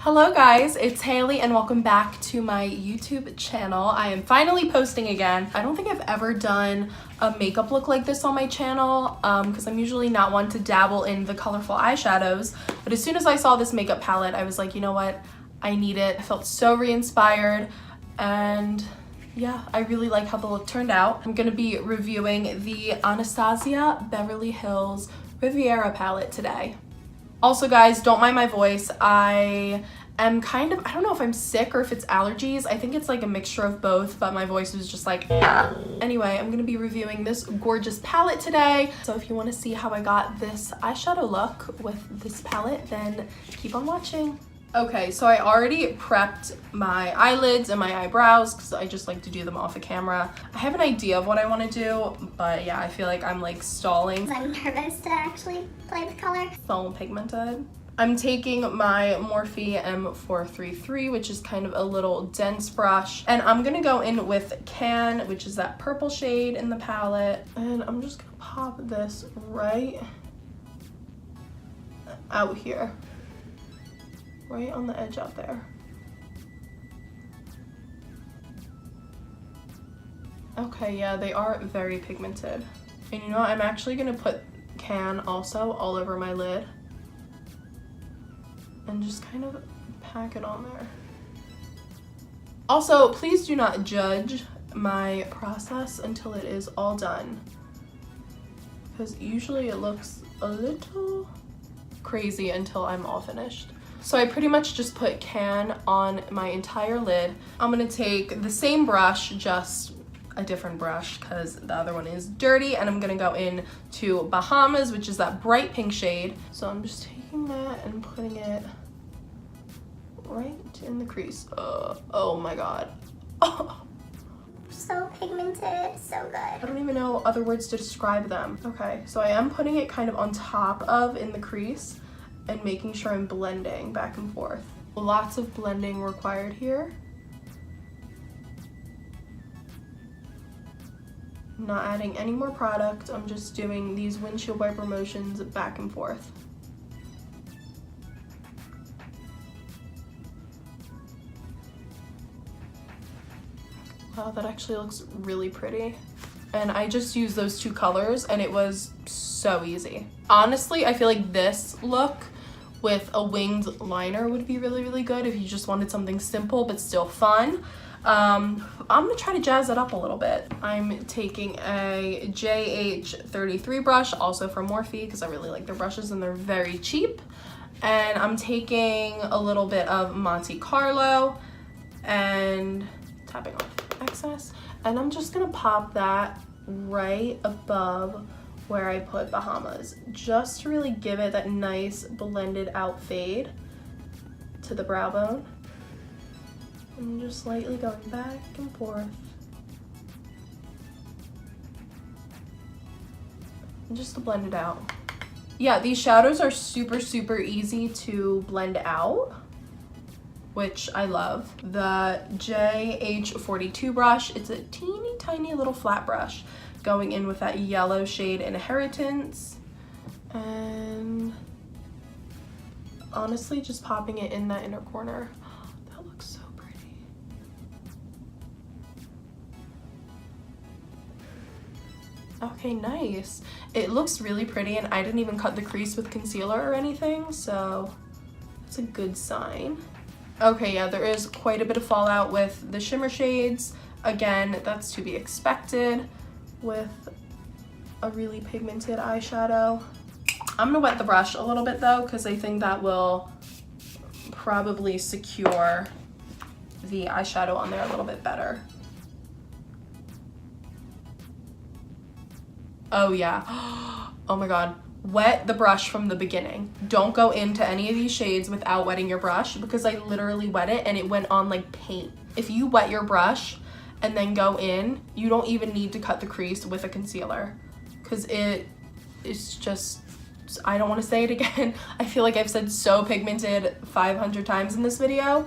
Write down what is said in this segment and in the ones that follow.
Hello guys, it's Haley and welcome back to my YouTube channel. I am finally posting again. I don't think I've ever done a makeup look like this on my channel because I'm usually not one to dabble in the colorful eyeshadows, but as soon as I saw this makeup palette, I was like, you know what? I need it. I felt so re-inspired and yeah, I really like how the look turned out. I'm gonna be reviewing the Anastasia Beverly Hills Riviera palette today. Also guys, don't mind my voice. I am kind of, I don't know if I'm sick or if it's allergies. I think it's like a mixture of both, but my voice is just like, yeah. Anyway, I'm gonna be reviewing this gorgeous palette today. So if you wanna see how I got this eyeshadow look with this palette, then keep on watching. Okay, so I already prepped my eyelids and my eyebrows because I just like to do them off of camera. I have an idea of what I want to do, but yeah, I feel like I'm like stalling. I'm nervous to actually play with color. So pigmented. I'm taking my Morphe M433, which is kind of a little dense brush, and I'm gonna go in with Can, which is that purple shade in the palette, and I'm just gonna pop this right out here. Right on the edge out there. Okay, yeah, they are very pigmented. And you know what? I'm actually gonna put Can also all over my lid and just kind of pack it on there. Also, please do not judge my process until it is all done, because usually it looks a little crazy until I'm all finished. So I pretty much just put Can on my entire lid. I'm gonna take the same brush, just a different brush because the other one is dirty, and I'm gonna go in to Bahamas, which is that bright pink shade. So I'm just taking that and putting it right in the crease. Oh my god. Oh. So pigmented, so good. I don't even know other words to describe them. Okay, so I am putting it kind of on top of in the crease and making sure I'm blending back and forth. Lots of blending required here. I'm not adding any more product. I'm just doing these windshield wiper motions back and forth. Wow, that actually looks really pretty. And I just used those two colors and it was so easy. Honestly, I feel like this look with a winged liner would be really, really good if you just wanted something simple but still fun. I'm gonna try to jazz it up a little bit. I'm taking a JH33 brush, also from Morphe, because I really like their brushes and they're very cheap. And I'm taking a little bit of Monte Carlo and tapping off excess. And I'm just gonna pop that right above where I put Bahamas, just to really give it that nice blended out fade to the brow bone. And just slightly going back and forth. And just to blend it out. Yeah, these shadows are super, super easy to blend out, which I love. The JH42 brush, it's a teeny tiny little flat brush, going in with that yellow shade Inheritance, and honestly just popping it in that inner corner. That looks so pretty. Okay, nice. It looks really pretty, and I didn't even cut the crease with concealer or anything, so that's a good sign. Okay, yeah, there is quite a bit of fallout with the shimmer shades. Again, that's to be expected with a really pigmented eyeshadow. I'm gonna wet the brush a little bit though, because I think that will probably secure the eyeshadow on there a little bit better. Oh yeah. Oh my god. Wet the brush from the beginning. Don't go into any of these shades without wetting your brush, because I literally wet it and it went on like paint. If you wet your brush and then go in, you don't even need to cut the crease with a concealer, because it's just, I don't want to say it again. I feel like I've said so pigmented 500 times in this video,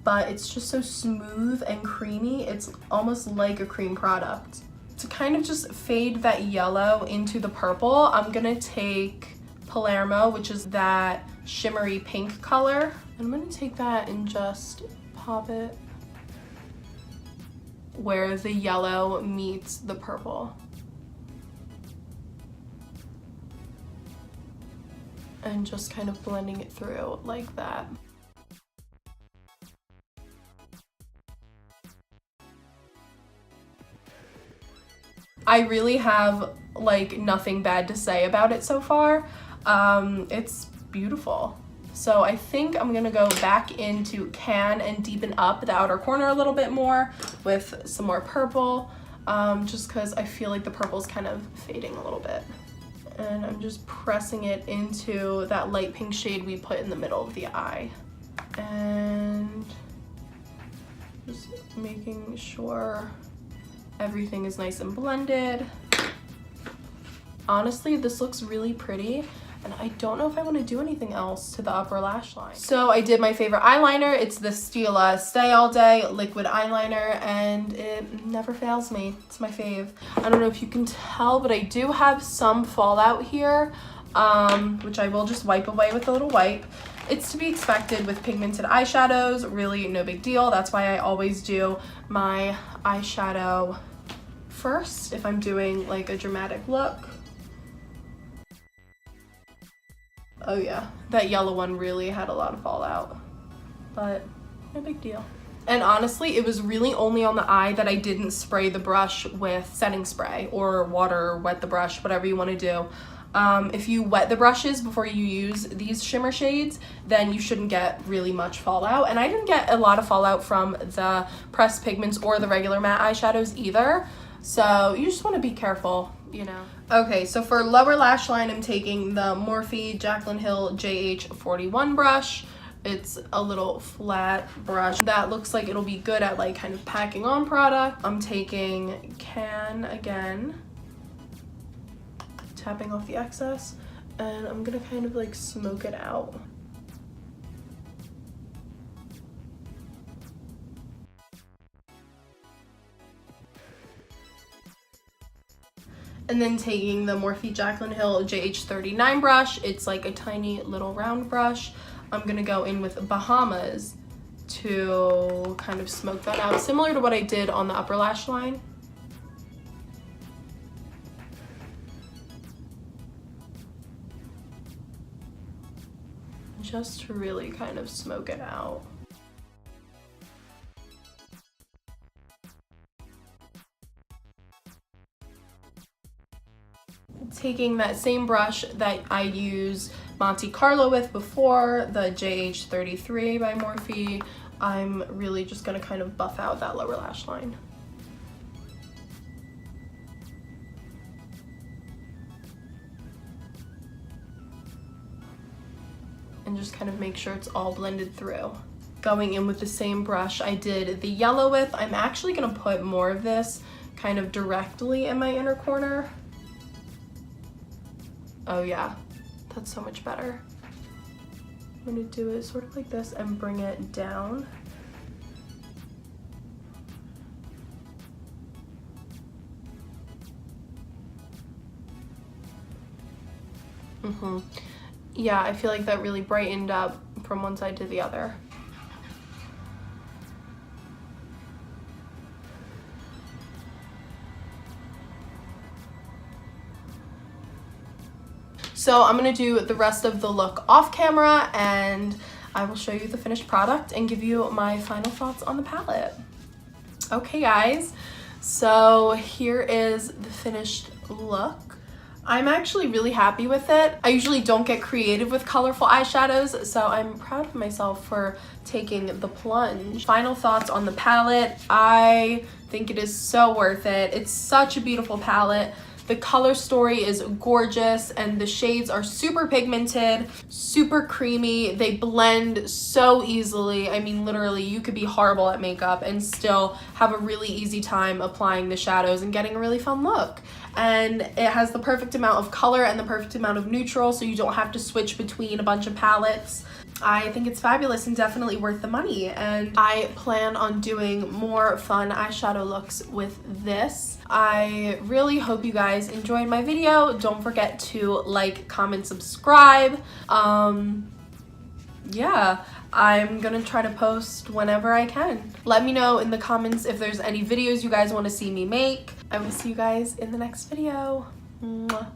but it's just so smooth and creamy. It's almost like a cream product. To kind of just fade that yellow into the purple, I'm gonna take Palermo, which is that shimmery pink color, I'm gonna take that and just pop it where the yellow meets the purple. And just kind of blending it through like that. I really have like nothing bad to say about it so far. It's beautiful. So I think I'm gonna go back into Can and deepen up the outer corner a little bit more with some more purple, just because I feel like the purple's kind of fading a little bit. And I'm just pressing it into that light pink shade we put in the middle of the eye. And just making sure everything is nice and blended. Honestly, this looks really pretty, and I don't know if I want to do anything else to the upper lash line. So I did my favorite eyeliner. It's the Stila Stay All Day liquid eyeliner, and it never fails me. It's my fave. I don't know if you can tell, but I do have some fallout here, which I will just wipe away with a little wipe. It's to be expected with pigmented eyeshadows, really no big deal. That's why I always do my eyeshadow first if I'm doing like a dramatic look. Oh yeah, that yellow one really had a lot of fallout, but no big deal. And honestly, it was really only on the eye that I didn't spray the brush with setting spray or water, or wet the brush, whatever you want to do. If you wet the brushes before you use these shimmer shades, then you shouldn't get really much fallout. And I didn't get a lot of fallout from the pressed pigments or the regular matte eyeshadows either. So you just want to be careful, you know. Okay, so for lower lash line, I'm taking the Morphe Jaclyn Hill JH41 brush. It's a little flat brush that looks like it'll be good at like kind of packing on product. I'm taking Can again, tapping off the excess, and I'm gonna kind of like smoke it out. And then taking the Morphe Jaclyn Hill JH39 brush, it's like a tiny little round brush. I'm gonna go in with Bahamas to kind of smoke that out, similar to what I did on the upper lash line. Just to really kind of smoke it out. Taking that same brush that I used Monte Carlo with before, the JH33 by Morphe, I'm really just gonna kind of buff out that lower lash line. And just kind of make sure it's all blended through. Going in with the same brush I did the yellow with, I'm actually gonna put more of this kind of directly in my inner corner. Oh yeah, that's so much better. I'm gonna do it sort of like this and bring it down. Yeah, I feel like that really brightened up from one side to the other. So I'm gonna do the rest of the look off camera, and I will show you the finished product and give you my final thoughts on the palette. Okay guys, so here is the finished look. I'm actually really happy with it. I usually don't get creative with colorful eyeshadows, so I'm proud of myself for taking the plunge. Final thoughts on the palette. I think it is so worth it. It's such a beautiful palette. The color story is gorgeous, and the shades are super pigmented, super creamy. They blend so easily. I mean, literally, you could be horrible at makeup and still have a really easy time applying the shadows and getting a really fun look. And it has the perfect amount of color and the perfect amount of neutral, so you don't have to switch between a bunch of palettes. I think it's fabulous and definitely worth the money, and I plan on doing more fun eyeshadow looks with this. I really hope you guys enjoyed my video. Don't forget to like, comment, subscribe. Yeah, I'm gonna try to post whenever I can. Let me know in the comments if there's any videos you guys want to see me make. I will see you guys in the next video. Mwah.